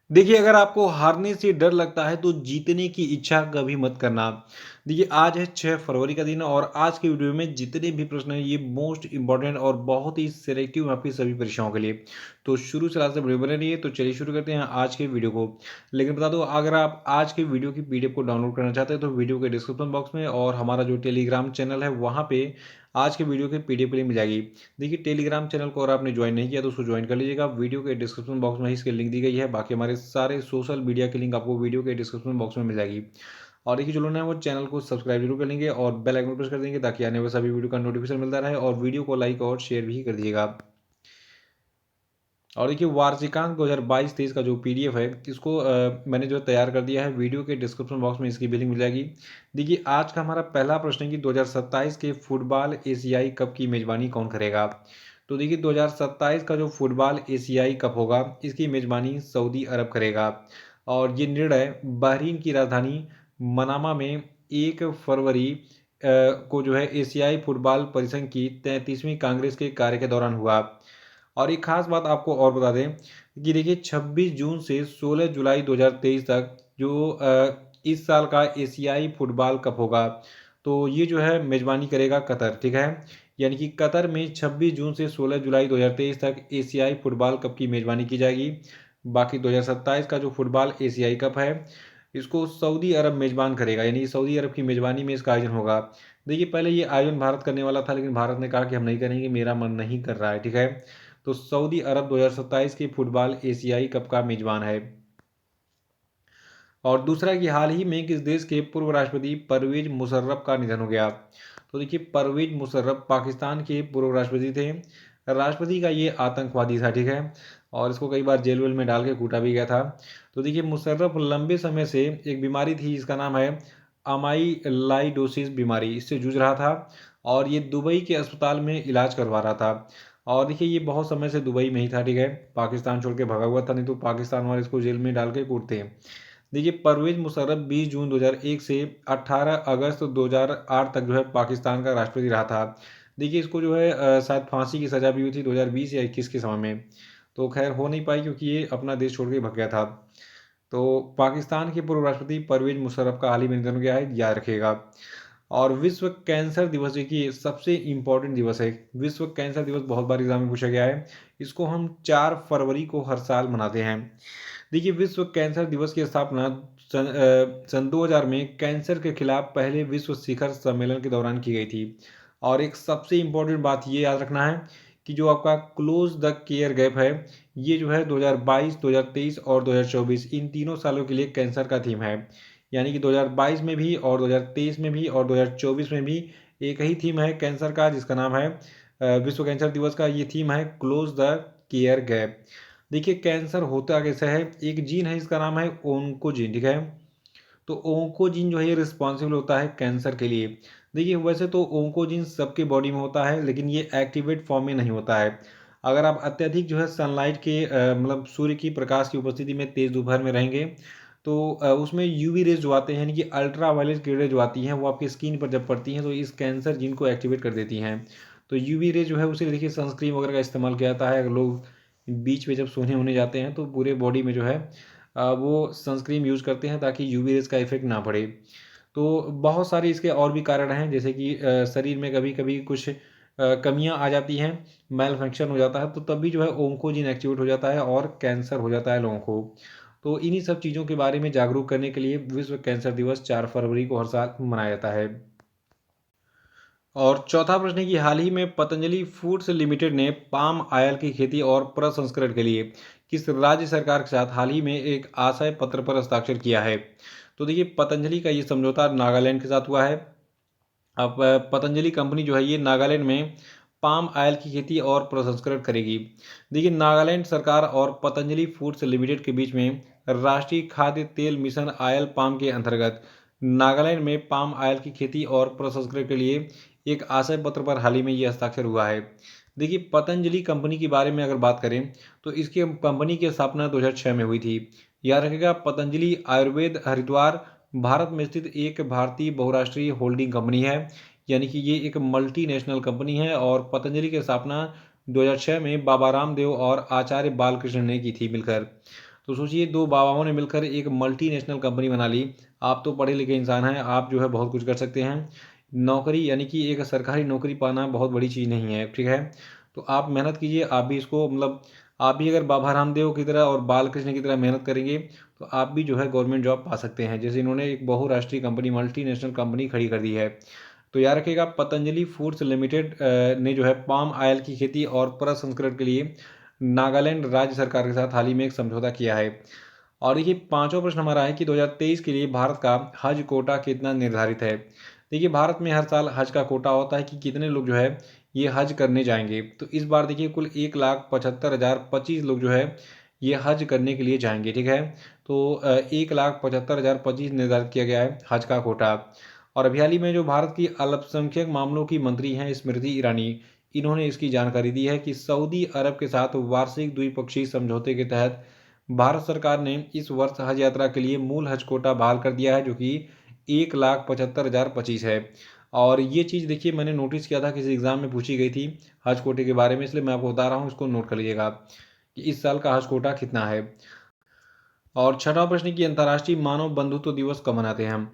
देखिए, अगर आपको हारने से डर लगता है तो जीतने की इच्छा कभी मत करना। देखिए, आज है 6 फरवरी का दिन और आज की वीडियो में जितने भी प्रश्न हैं ये मोस्ट इम्पोर्टेंट और बहुत ही सिलेक्टिव आपकी सभी परीक्षाओं के लिए। तो शुरू से लास्ट तक वीडियो बने रहिए। तो चलिए शुरू करते हैं आज के वीडियो को। लेकिन बता दो, अगर आप आज के वीडियो की पीडीएफ को डाउनलोड करना चाहते हैं तो वीडियो के डिस्क्रिप्शन बॉक्स में और हमारा जो टेलीग्राम चैनल है वहाँ पे आज के वीडियो की पीडीएफ लिंक मिल जाएगी। देखिए, टेलीग्राम चैनल को अगर आपने ज्वाइन नहीं किया तो उसको ज्वाइन कर लीजिएगा। वीडियो के डिस्क्रिप्शन बॉक्स में ही इसकी लिंक दी गई है। बाकी हमारे सारे सोशल मीडिया की लिंक आपको वीडियो के डिस्क्रिप्शन बॉक्स में मिल जाएगी। और देखिए, जो लोग हैं वो चैनल को सब्सक्राइब जरूर कर लेंगे और बेल आइकन प्रेस कर देंगे ताकि आने वाले सभी वीडियो का नोटिफिकेशन मिलता रहे। और वीडियो को लाइक और शेयर भी कर दीजिएगा। और देखिए, वार्षिकांक 2022-23 का जो पीडीएफ है इसको मैंने जो तैयार कर दिया है। वीडियो के डिस्क्रिप्शन बॉक्स में इसकी भी लिंक मिल जाएगी। देखिए, आज का हमारा पहला प्रश्न है कि 2027 के फुटबॉल एशियाई कप की मेजबानी कौन करेगा। तो देखिए, 2027 का जो फुटबॉल एशियाई कप होगा इसकी मेजबानी सऊदी अरब करेगा। और ये निर्णय बहरीन की राजधानी मनामा में 1 फरवरी को जो है एशियाई फुटबॉल परिसंघ की 33वीं कांग्रेस के कार्य के दौरान हुआ। और एक खास बात आपको और बता दें कि देखिए, 26 जून से 16 जुलाई 2023 तक जो इस साल का एशियाई फुटबॉल कप होगा तो ये जो है मेजबानी करेगा कतर। ठीक है, यानी कि कतर में 26 जून से 16 जुलाई 2023 तक एशियाई फुटबॉल कप की मेजबानी की जाएगी। बाकी 2027 का जो फुटबॉल एशियाई कप है इसको सऊदी अरब मेजबान करेगा, यानी सऊदी अरब की मेजबानी में इसका आयोजन होगा। देखिए, पहले ये आयोजन भारत करने वाला था लेकिन भारत ने कहा कि हम नहीं करेंगे, मेरा मन नहीं कर रहा है। ठीक है, तो सऊदी अरब 2027 के फुटबॉल एशियाई कप का मेजबान है। और दूसरा कि हाल ही में किस देश के पूर्व राष्ट्रपति परवेज मुशर्रफ का निधन हो गया। तो देखिए, परवेज मुशर्रफ पाकिस्तान के पूर्व राष्ट्रपति थे। राष्ट्रपति का ये आतंकवादी था। ठीक है, और इसको कई बार जेल वेल में डाल के कूटा भी गया था। तो देखिए, मुशर्रफ लंबे समय से एक बीमारी थी जिसका नाम है अमाइलाइडोसिस बीमारी, इससे जूझ रहा था और ये दुबई के अस्पताल में इलाज करवा रहा था। और देखिए, ये बहुत समय से दुबई में ही था। ठीक है, पाकिस्तान छोड़ के भगा हुआ था, नहीं तो पाकिस्तान वाले इसको जेल में डाल के कूटते हैं। देखिए, परवेज मुशर्रफ 20 जून 2001 से 18 अगस्त 2008 तक जो है पाकिस्तान का राष्ट्रपति रहा था। देखिए, इसको जो है शायद फांसी की सज़ा भी हुई थी 2020 या 21 के समय में। तो खैर हो नहीं पाई क्योंकि ये अपना देश छोड़ के भग गया था। तो पाकिस्तान के पूर्व राष्ट्रपति परवेज मुशर्रफ का हाल ही में निधन हो गया है, याद रखिएगा। और विश्व कैंसर दिवस देखिए सबसे इम्पोर्टेंट दिवस है। विश्व कैंसर दिवस बहुत बार एग्जाम में पूछा गया है। इसको हम 4 फरवरी को हर साल मनाते हैं। देखिए, विश्व कैंसर दिवस की स्थापना सन 2000 में कैंसर के खिलाफ पहले विश्व शिखर सम्मेलन के दौरान की गई थी। और एक सबसे इम्पोर्टेंट बात ये याद रखना है कि जो आपका क्लोज द केयर गैप है ये जो है 2022, 2023 और 2024 इन तीनों सालों के लिए कैंसर का थीम है। यानी कि 2022 में भी और 2023 में भी और 2024 में भी एक ही थीम है कैंसर का, जिसका नाम है विश्व कैंसर दिवस का ये थीम है क्लोज द केयर गैप। देखिए, कैंसर होता कैसे है, एक जीन है इसका नाम है ओंकोजीन। ठीक है, तो ओंकोजीन जो है ये रिस्पॉन्सिबल होता है कैंसर के लिए। देखिए, वैसे तो ओंकोजीन सबके बॉडी में होता है लेकिन ये एक्टिवेट फॉर्म में नहीं होता है। अगर आप अत्यधिक जो है सनलाइट के मतलब सूर्य की प्रकाश की उपस्थिति में तेज दोपहर में रहेंगे तो उसमें यूवी रेज जो आते हैं यानी कि अल्ट्रा वायलेट किरणें जो आती हैं वो आपकी स्किन पर जब पड़ती हैं तो इस कैंसर जीन को एक्टिवेट कर देती हैं। तो यूवी रे जो है उसे देखिए सनस्क्रीन वगैरह का इस्तेमाल किया जाता है। अगर लोग बीच में जब सोने होने जाते हैं तो पूरे बॉडी में जो है वो सनस्क्रीन यूज़ करते हैं ताकि यूवी रेज का इफेक्ट ना पड़े। तो बहुत सारे इसके और भी कारण हैं, जैसे कि शरीर में कभी कभी कुछ कमियां आ जाती हैं, मेल फंक्शन हो जाता है तो तब भी जो है ओंकोजीन एक्टिवेट हो जाता है और कैंसर हो जाता है लोगों को। तो इन्हीं सब चीज़ों के बारे में जागरूक करने के लिए विश्व कैंसर दिवस 4 फरवरी को हर साल मनाया जाता है। और चौथा प्रश्न है कि हाल ही में पतंजलि फूड्स लिमिटेड ने पाम ऑयल की खेती और प्रसंस्करण के लिए किस राज्य सरकार के साथ हाल ही में एक आशय पत्र पर हस्ताक्षर किया है। तो देखिए, पतंजलि का ये समझौता नागालैंड के साथ हुआ है। अब पतंजलि कंपनी जो है ये नागालैंड में पाम ऑयल की खेती और प्रसंस्करण करेगी। देखिए, नागालैंड सरकार और पतंजलि फूड्स लिमिटेड के बीच में राष्ट्रीय खाद्य तेल मिशन ऑयल पाम के अंतर्गत नागालैंड में पाम ऑयल की खेती और प्रसंस्करण के लिए एक आशय पत्र पर हाल ही में ये हस्ताक्षर हुआ है। देखिए, पतंजलि कंपनी के बारे में अगर बात करें तो इसकी कंपनी की स्थापना 2006 में हुई थी। याद रखिएगा, पतंजलि आयुर्वेद हरिद्वार भारत में स्थित एक भारतीय बहुराष्ट्रीय होल्डिंग कंपनी है। यानी कि ये एक मल्टीनेशनल कंपनी है और पतंजलि की स्थापना 2006 में बाबा रामदेव और आचार्य बालकृष्ण ने की थी मिलकर। तो सोचिए, दो बाबाओं ने मिलकर एक मल्टीनेशनल कंपनी बना ली। आप तो पढ़े लिखे इंसान हैं, आप जो है बहुत कुछ कर सकते हैं। नौकरी यानी कि एक सरकारी नौकरी पाना बहुत बड़ी चीज़ नहीं है, ठीक है। तो आप मेहनत कीजिए, आप भी इसको मतलब आप भी अगर बाबा रामदेव की तरह और बालकृष्ण की तरह मेहनत करेंगे तो आप भी जो है गवर्नमेंट जॉब पा सकते हैं, जैसे इन्होंने एक बहुराष्ट्रीय कंपनी मल्टीनेशनल कंपनी खड़ी कर दी है। तो याद रखिएगा, पतंजलि फूड्स लिमिटेड ने जो है पाम ऑयल की खेती और प्रसंस्करण के लिए नागालैंड राज्य सरकार के साथ हाल ही में एक समझौता किया है। और देखिए, पांचवा प्रश्न हमारा है कि 2023 के लिए भारत का हज कोटा कितना निर्धारित है। देखिए, भारत में हर साल हज का कोटा होता है कि कितने लोग जो है ये हज करने जाएंगे। तो इस बार देखिए कुल 1,75,025 लोग जो है ये हज करने के लिए जाएंगे, ठीक है। तो 1,75,025 निर्धारित किया गया है हज का कोटा। और अभी हाल ही में जो भारत की अल्पसंख्यक मामलों की मंत्री हैं स्मृति ईरानी, इन्होंने इसकी जानकारी दी है कि सऊदी अरब के साथ वार्षिक द्विपक्षीय समझौते के तहत भारत सरकार ने इस वर्ष हज यात्रा के लिए मूल हज कोटा बहाल कर दिया है, जो कि 1,75,025 है। और ये चीज़ देखिए मैंने नोटिस किया था, किसी एग्ज़ाम में पूछी गई थी हज कोटे के बारे में, इसलिए मैं आपको बता रहा हूँ, इसको नोट कर लीजिएगा कि इस साल का हज कोटा कितना है। और छठा प्रश्न कि अंतर्राष्ट्रीय मानव बंधुत्व दिवस कब मनाते हैं हम।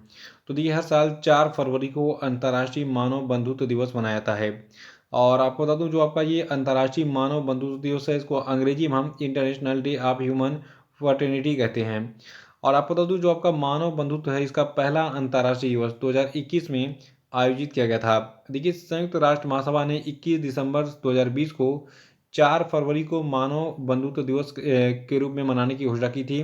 तो देखिए, हर साल 4 फरवरी को अंतर्राष्ट्रीय मानव बंधुत्व दिवस मनाया जाता है। और आपको बता दूं, जो आपका ये अंतर्राष्ट्रीय मानव बंधुत्व दिवस है, इसको अंग्रेजी में हम international day of human fraternity कहते हैं। और आपको बता दूं, जो आपका मानव बंधुत्व है, इसका पहला अंतर्राष्ट्रीय दिवस 2021 में आयोजित किया गया था। देखिए, संयुक्त राष्ट्र महासभा ने 21 दिसंबर 2020 को 4 फरवरी को मानव बंधुत्व दिवस के रूप में मनाने की घोषणा की थी।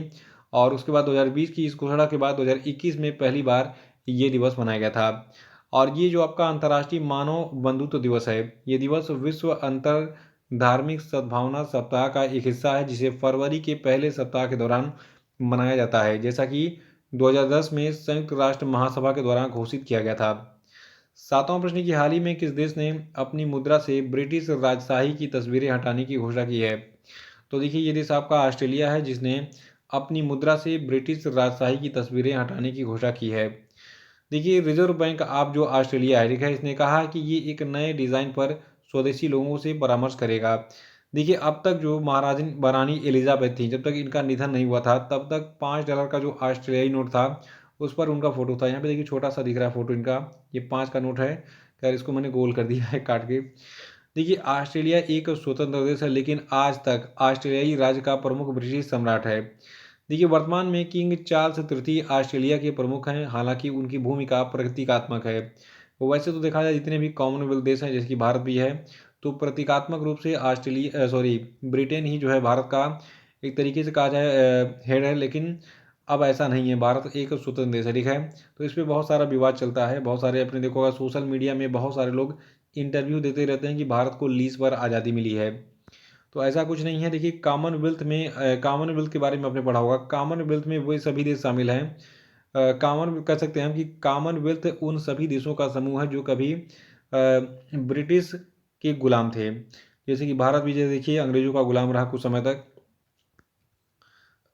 और उसके बाद 2020 की इस घोषणा के बाद 2021 में पहली बार ये दिवस मनाया गया था। और ये जो आपका अंतर्राष्ट्रीय मानव बंधुत्व दिवस है, ये दिवस विश्व अंतर धार्मिक सद्भावना सप्ताह का एक हिस्सा है, जिसे फरवरी के पहले सप्ताह के दौरान मनाया जाता है, जैसा कि 2010 में संयुक्त राष्ट्र महासभा के दौरान घोषित किया गया था। सातवां प्रश्न कि हाल ही में किस देश ने अपनी मुद्रा से ब्रिटिश राजशाही की तस्वीरें हटाने की घोषणा की है। तो देखिए, ये देश आपका ऑस्ट्रेलिया है, जिसने अपनी मुद्रा से ब्रिटिश राजशाही की तस्वीरें हटाने की घोषणा की है। देखिए, रिजर्व बैंक आप जो ऑस्ट्रेलिया है, ठीक है, इसने कहा है कि ये एक नए डिज़ाइन पर स्वदेशी लोगों से परामर्श करेगा। देखिए, अब तक जो महारानी महारानी एलिजाबेथ थी, जब तक इनका निधन नहीं हुआ था, तब तक $5 का जो ऑस्ट्रेलियाई नोट था, उस पर उनका फोटो था। यहाँ पे देखिए छोटा सा दिख रहा है फोटो इनका, ये 5 का नोट है। खैर, इसको मैंने गोल कर दिया है काट के। देखिए, ऑस्ट्रेलिया एक स्वतंत्र देश है, लेकिन आज तक ऑस्ट्रेलियाई राज्य का प्रमुख ब्रिटिश सम्राट है। देखिए, वर्तमान में किंग चार्ल्स तृतीय ऑस्ट्रेलिया के प्रमुख हैं, हालांकि उनकी भूमिका प्रतीकात्मक है। वैसे तो देखा जाए, जितने भी कॉमनवेल्थ देश हैं, जैसे कि भारत भी है, तो प्रतीकात्मक रूप से ऑस्ट्रेलिया सॉरी ब्रिटेन ही जो है भारत का एक तरीके से कहा जाए हेड है। लेकिन अब ऐसा नहीं है, भारत एक स्वतंत्र देश है, ठीक है। तो इस पर बहुत सारा विवाद चलता है, बहुत सारे अपने देखोगा सोशल मीडिया में बहुत सारे लोग इंटरव्यू देते रहते हैं कि भारत को लीज पर आज़ादी मिली है। तो ऐसा कुछ नहीं है। देखिए, कॉमनवेल्थ के बारे में आपने पढ़ा होगा। कॉमनवेल्थ में वही सभी देश शामिल हैं। कॉमन कह सकते हैं हम कि कॉमनवेल्थ उन सभी देशों का समूह है जो कभी ब्रिटिश के गुलाम थे। जैसे कि भारत भी, जैसे देखिए, अंग्रेजों का गुलाम रहा कुछ समय तक।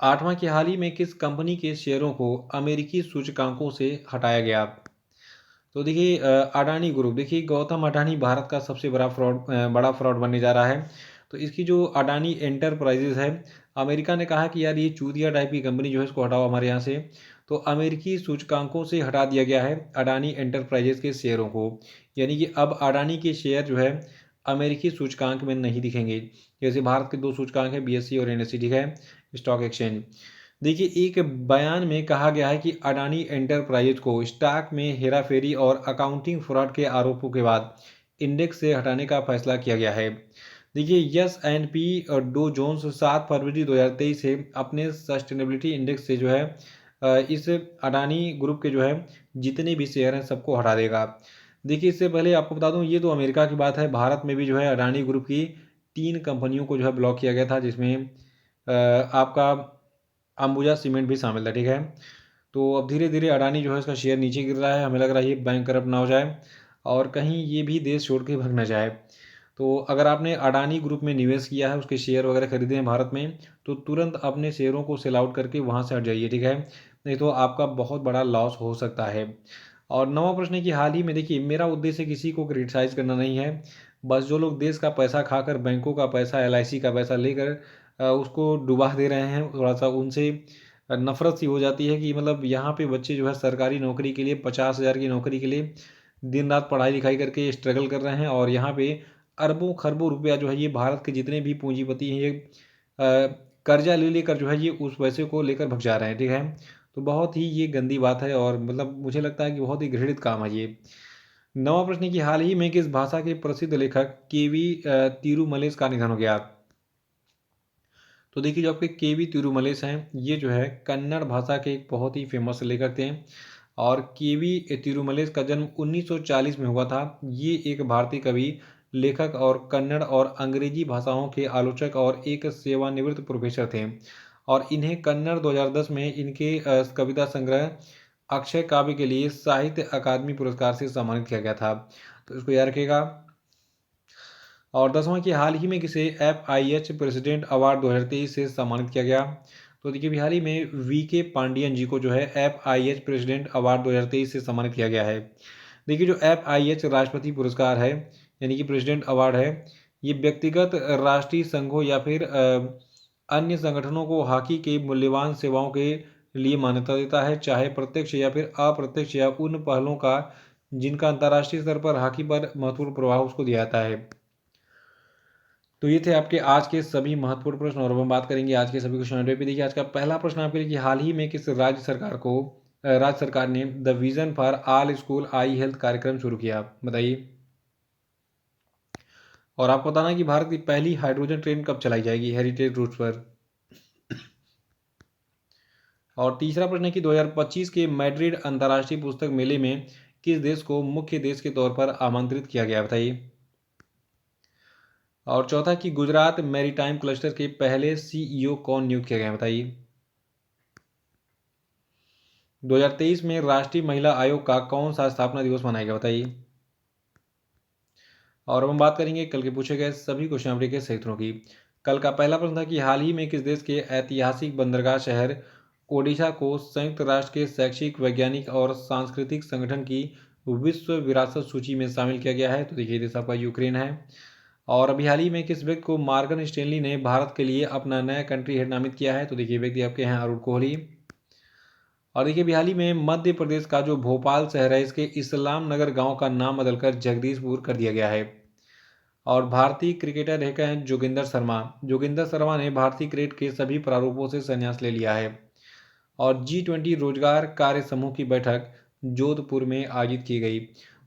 आठवां कि हाल ही में किस कंपनी के शेयरों को अमेरिकी सूचकांकों से हटाया गया। तो देखिए, अडानी ग्रुप, देखिए गौतम अडानी भारत का सबसे बड़ा फ्रॉड बनने जा रहा है। तो इसकी जो अडानी एंटरप्राइजेज है, अमेरिका ने कहा कि यार ये चूतिया टाइप की कंपनी जो है, इसको हटाओ हमारे यहाँ से। तो अमेरिकी सूचकांकों से हटा दिया गया है अडानी एंटरप्राइजेज के शेयरों को। यानी कि अब अडानी के शेयर जो है अमेरिकी सूचकांक में नहीं दिखेंगे। जैसे भारत के दो सूचकांक है, BSE और NSE, ठीक है, स्टॉक एक्सचेंज। देखिए, एक बयान में कहा गया है कि अडानी एंटरप्राइजेज को स्टॉक में हेराफेरी और अकाउंटिंग फ्रॉड के आरोपों के बाद इंडेक्स से हटाने का फैसला किया गया है। देखिए, S&P और डो जोन्स 7 फरवरी 2023 से अपने सस्टेनेबिलिटी इंडेक्स से जो है इस अडानी ग्रुप के जो है जितने भी शेयर हैं सबको हटा देगा। देखिए, इससे पहले आपको बता दूं, ये तो अमेरिका की बात है, भारत में भी जो है अडानी ग्रुप की 3 कंपनियों को जो है ब्लॉक किया गया था, जिसमें आपका अंबुजा सीमेंट भी शामिल था, ठीक है। तो अब धीरे धीरे अडानी जो है इसका शेयर नीचे गिर रहा है, हमें लग रहा है ये बैंक करप्ट ना हो जाए और कहीं ये भी देश छोड़ के भाग ना जाए। तो अगर आपने अडानी ग्रुप में निवेश किया है, उसके शेयर वगैरह खरीदे हैं भारत में, तो तुरंत अपने शेयरों को सेल आउट करके वहाँ से हट जाइए, ठीक है, नहीं तो आपका बहुत बड़ा लॉस हो सकता है। और नवा प्रश्न है कि हाल ही में, देखिए मेरा उद्देश्य किसी को क्रिटिसाइज करना नहीं है, बस जो लोग देश का पैसा खाकर बैंकों का पैसा LIC का पैसा लेकर उसको डुबा दे रहे हैं, थोड़ा सा उनसे नफरत सी हो जाती है कि मतलब यहाँ पे बच्चे जो है सरकारी नौकरी के लिए 50,000 की नौकरी के लिए दिन रात पढ़ाई लिखाई करके स्ट्रगल कर रहे हैं, और यहाँ पे अरबों खरबों रुपया जो है ये भारत के जितने भी पूंजीपति हैं ये कर्जा ले लेकर जो है ये उस पैसे को लेकर भग जा रहे हैं। ठीक है, तो बहुत ही ये गंदी बात है, और मतलब मुझे लगता है कि बहुत ही घृणित काम है ये। नवा प्रश्न है कि हाल ही में किस भाषा के प्रसिद्ध लेखक केवी तिरुमलेश का निधन हो गया। तो देखिए, जो आपके केवी तिरुमलेश हैं ये जो है कन्नड़ भाषा के एक बहुत ही फेमस लेखक थे, और केवी तिरुमलेश का जन्म 1940 में हुआ था। ये एक भारतीय कवि, लेखक और कन्नड़ और अंग्रेजी भाषाओं के आलोचक और एक सेवानिवृत्त प्रोफेसर थे, और इन्हें कन्नड़ 2010 में इनके कविता संग्रह अक्षय काव्य के लिए साहित्य अकादमी पुरस्कार से सम्मानित किया गया था। तो इसको याद रखिएगा। और 10वां कि हाल ही में किसे FIH प्रेसिडेंट अवार्ड 2023 से सम्मानित किया गया। तो देखिए, हाल ही में VK पांडियन जी को जो है FIH प्रेसिडेंट अवार्ड 2023 से सम्मानित किया गया है। देखिए, जो FIH राष्ट्रपति पुरस्कार है यानी कि प्रेसिडेंट अवार्ड है, ये व्यक्तिगत राष्ट्रीय संघों या फिर अन्य संगठनों को हॉकी के मूल्यवान सेवाओं के लिए मान्यता देता है, चाहे प्रत्यक्ष या फिर अप्रत्यक्ष, या उन पहलों का जिनका अंतर्राष्ट्रीय स्तर पर हॉकी पर महत्वपूर्ण प्रभाव उसको दिया जाता है। तो ये थे आपके आज के सभी महत्वपूर्ण प्रश्न, और अब हम बात करेंगे आज के सभी क्वेश्चन पे। देखिए, आज का पहला प्रश्न आपके लिए कि हाल ही में किस राज्य सरकार ने the vision for all school I health कार्यक्रम शुरू किया, बताइए। और आपको बताना कि भारत की पहली हाइड्रोजन ट्रेन कब चलाई जाएगी हेरिटेज रूट्स पर। और तीसरा प्रश्न है कि 2025 के मैड्रिड अंतर्राष्ट्रीय पुस्तक मेले में किस देश को मुख्य देश के तौर पर आमंत्रित किया गया, बताइए। और चौथा कि गुजरात मैरीटाइम क्लस्टर के पहले CEO कौन नियुक्त किया गया, बताइए। 2023 में राष्ट्रीय महिला आयोग का कौन सा स्थापना दिवस मनाया गया, बताइए। और अब हम बात करेंगे कल के पूछे गए सभी क्वेश्चन के सही उत्तरों की। कल का पहला प्रश्न था कि हाल ही में किस देश के ऐतिहासिक बंदरगाह शहर ओडिशा को संयुक्त राष्ट्र के शैक्षिक, वैज्ञानिक और सांस्कृतिक संगठन की विश्व विरासत सूची में शामिल किया गया है। तो देखिए, देश आपका यूक्रेन है। और अभी हाल ही में किस व्यक्ति को मॉर्गन स्टैनली ने भारत के लिए अपना नया कंट्री हेड नामित किया है। तो देखिए, व्यक्ति आपके हैं अरुण कोहली। और देखिए, अभी हाल ही में मध्य प्रदेश का जो भोपाल शहर है इसके इस्लाम नगर गांव का नाम बदलकर जगदीशपुर कर दिया गया है। और भारतीय क्रिकेटर रह गए हैं जोगिंदर शर्मा ने भारतीय क्रिकेट के सभी प्रारूपों से संन्यास ले लिया है। और G20 रोजगार कार्य समूह की बैठक जोधपुर में आयोजित की गई।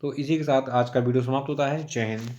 तो इसी के साथ आज का वीडियो समाप्त होता है। जय हिंद।